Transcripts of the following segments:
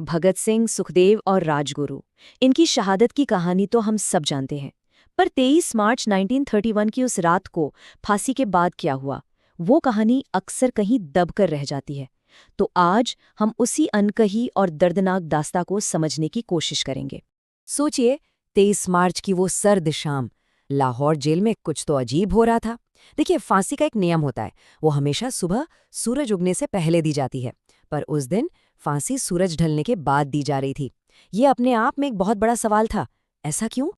भगत सिंह, सुखदेव और राजगुरु। इनकी शहादत की कहानी तो हम सब जानते हैं। पर 23 मार्च 1931 की उस रात को फांसी के बाद क्या हुआ, वो कहानी अक्सर कहीं दबकर रह जाती है। तो आज हम उसी अनकही और दर्दनाक दास्तां को समझने की कोशिश करेंगे। सोचिए, 23 मार्च की वो सर्द शाम लाहौर जेल में कुछ तो अजीब हो रहा था। देखिए, फांसी का एक नियम होता है, वो हमेशा सुबह सूरज उगने से पहले दी जाती है। पर उस दिन फांसी सूरज ढलने के बाद दी जा रही थी। ये अपने आप में एक बहुत बड़ा सवाल था। ऐसा क्यों?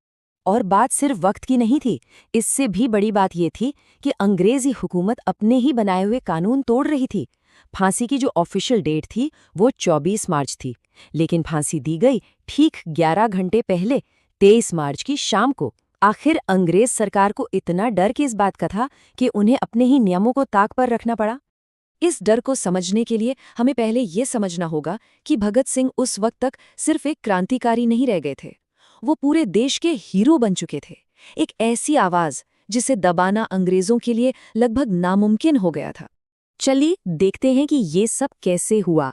और बात सिर्फ वक्त की नहीं थी। इससे भी बड़ी बात ये थी कि अंग्रेजी हुकूमत अपने ही बनाए हुए कानून तोड़ रही थी। फांसी की जो ऑफिशियल डेट थी वो 24 मार्च थी, लेकिन फांसी दी गई ठीक 11 घंटे पहले, 23 मार्च की शाम को। आखिर अंग्रेज सरकार को इतना डर किस बात का था कि उन्हें अपने ही नियमों को ताक पर रखना पड़ा? इस डर को समझने के लिए हमें पहले ये समझना होगा कि भगत सिंह उस वक्त तक सिर्फ एक क्रांतिकारी नहीं रह गए थे, वो पूरे देश के हीरो बन चुके थे। एक ऐसी आवाज जिसे दबाना अंग्रेजों के लिए लगभग नामुमकिन हो गया था। चलिए देखते हैं कि ये सब कैसे हुआ।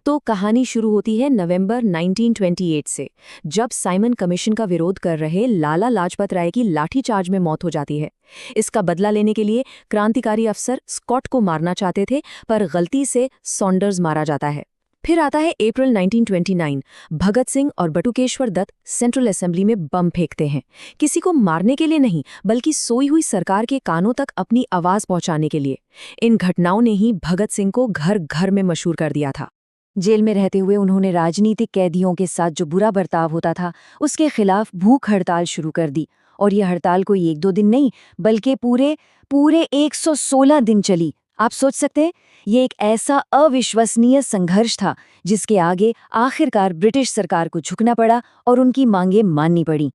तो कहानी शुरू होती है नवंबर 1928 से, जब साइमन कमीशन का विरोध कर रहे लाला लाजपत राय की लाठीचार्ज में मौत हो जाती है। इसका बदला लेने के लिए क्रांतिकारी अफसर स्कॉट को मारना चाहते थे, पर गलती से सॉन्डर्स मारा जाता है। फिर आता है अप्रैल 1929। भगत सिंह और बटुकेश्वर दत्त सेंट्रल असेंबली में बम फेंकते हैं, किसी को मारने के लिए नहीं, बल्कि सोई हुई सरकार के कानों तक अपनी आवाज पहुंचाने के लिए। इन घटनाओं ने ही भगत सिंह को घर घर में मशहूर कर दिया था। जेल में रहते हुए उन्होंने राजनीतिक कैदियों के साथ जो बुरा बर्ताव होता था, उसके खिलाफ भूख हड़ताल शुरू कर दी। और यह हड़ताल कोई 1-2 दिन नहीं, बल्कि पूरे पूरे 116 दिन चली। आप सोच सकते हैं, ये एक ऐसा अविश्वसनीय संघर्ष था जिसके आगे आखिरकार ब्रिटिश सरकार को झुकना पड़ा और उनकी मांगें माननी पड़ी।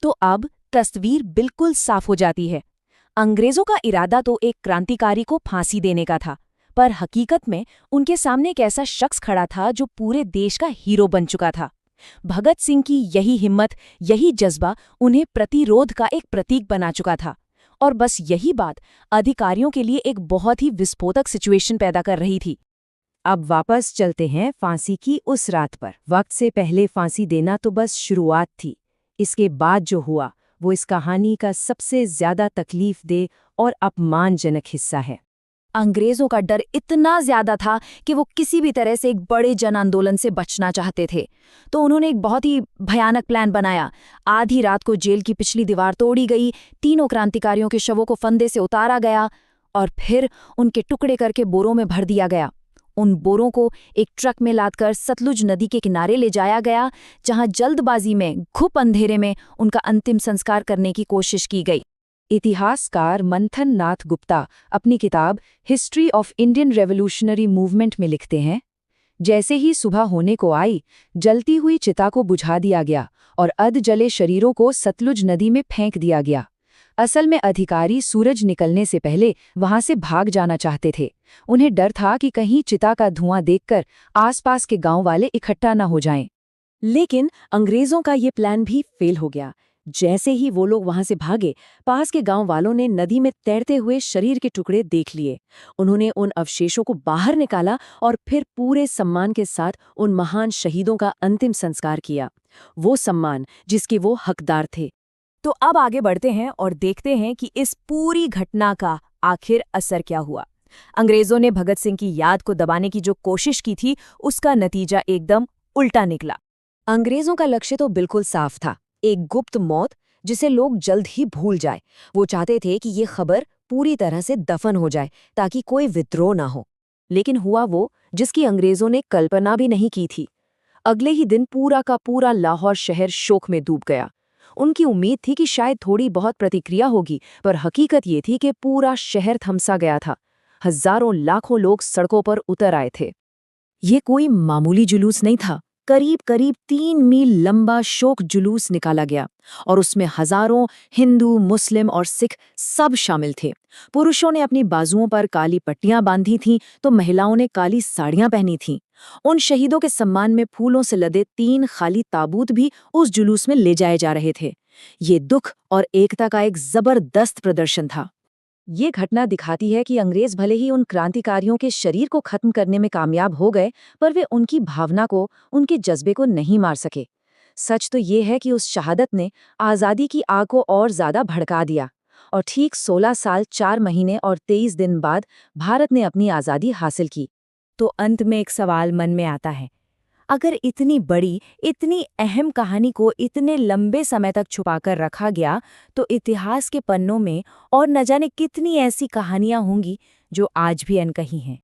तो अब तस्वीर बिल्कुल साफ हो जाती है। अंग्रेजों का इरादा तो एक क्रांतिकारी को फांसी देने का था, पर हकीकत में उनके सामने एक ऐसा शख्स खड़ा था जो पूरे देश का हीरो बन चुका था। भगत सिंह की यही हिम्मत, यही जज्बा उन्हें प्रतिरोध का एक प्रतीक बना चुका था। और बस यही बात अधिकारियों के लिए एक बहुत ही विस्फोटक सिचुएशन पैदा कर रही थी। अब वापस चलते हैं फांसी की उस रात पर। वक्त से पहले फांसी देना तो बस शुरुआत थी। इसके बाद जो हुआ वो इस कहानी का सबसे ज्यादा तकलीफदेह और अपमानजनक हिस्सा है। अंग्रेजों का डर इतना ज्यादा था कि वो किसी भी तरह से एक बड़े जन आंदोलन से बचना चाहते थे। तो उन्होंने एक बहुत ही भयानक प्लान बनाया। आधी रात को जेल की पिछली दीवार तोड़ी गई, तीनों क्रांतिकारियों के शवों को फंदे से उतारा गया और फिर उनके टुकड़े करके बोरों में भर दिया गया। उन बोरों को एक ट्रक में लादकर सतलुज नदी के किनारे ले जाया गया, जहां जल्दबाजी में घुप अंधेरे में उनका अंतिम संस्कार करने की कोशिश की गई। इतिहासकार मंथन नाथ गुप्ता अपनी किताब history of Indian revolutionary movement में लिखते हैं, जैसे ही सुबह होने को आई, जलती हुई चिता को बुझा दिया गया और अध जले शरीरों को सतलुज नदी में फेंक दिया गया। असल में अधिकारी सूरज निकलने से पहले वहां से भाग जाना चाहते थे। उन्हें डर था कि कहीं चिता का धुआं देखकर आसपास के गांव वाले इकट्ठा न हो जाएं। लेकिन अंग्रेजों का ये प्लान भी फेल हो गया। जैसे ही वो लोग वहां से भागे, पास के गांव वालों ने नदी में तैरते हुए शरीर के टुकड़े देख लिए। उन्होंने उन अवशेषों को बाहर निकाला और फिर पूरे सम्मान के साथ उन महान शहीदों का अंतिम संस्कार किया, वो सम्मान जिसके वो हकदार थे। तो अब आगे बढ़ते हैं और देखते हैं कि इस पूरी घटना का आखिर असर क्या हुआ। अंग्रेजों ने भगत सिंह की याद को दबाने की जो कोशिश की थी, उसका नतीजा एकदम उल्टा निकला। अंग्रेजों का लक्ष्य तो बिल्कुल साफ था, एक गुप्त मौत जिसे लोग जल्द ही भूल जाए। वो चाहते थे कि ये खबर पूरी तरह से दफन हो जाए ताकि कोई विद्रोह ना हो। लेकिन हुआ वो जिसकी अंग्रेजों ने कल्पना भी नहीं की थी। अगले ही दिन पूरा का पूरा लाहौर शहर शोक में डूब गया। उनकी उम्मीद थी कि शायद थोड़ी बहुत प्रतिक्रिया होगी, पर हकीकत ये थी कि पूरा शहर थमसा गया था। हजारों लाखों लोग सड़कों पर उतर आए थे। ये कोई मामूली जुलूस नहीं था। करीब करीब 3 मील लंबा शोक जुलूस निकाला गया और उसमें हजारों हिंदू, मुस्लिम और सिख सब शामिल थे। पुरुषों ने अपनी बाजुओं पर काली पट्टियां बांधी थीं, तो महिलाओं ने काली साड़ियां पहनी थीं। उन शहीदों के सम्मान में फूलों से लदे 3 खाली ताबूत भी उस जुलूस में ले जाए जा रहे थे। ये दुख और एकता का एक जबरदस्त प्रदर्शन था। ये घटना दिखाती है कि अंग्रेज भले ही उन क्रांतिकारियों के शरीर को खत्म करने में कामयाब हो गए, पर वे उनकी भावना को, उनके जज्बे को नहीं मार सके। सच तो ये है कि उस शहादत ने आज़ादी की आग को और ज्यादा भड़का दिया, और ठीक 16 साल 4 महीने और 23 दिन बाद भारत ने अपनी आज़ादी हासिल की। तो अंत में एक सवाल मन में आता है, अगर इतनी बड़ी, इतनी अहम कहानी को इतने लंबे समय तक छुपाकर रखा गया, तो इतिहास के पन्नों में और न जाने कितनी ऐसी कहानियां होंगी जो आज भी अनकही हैं।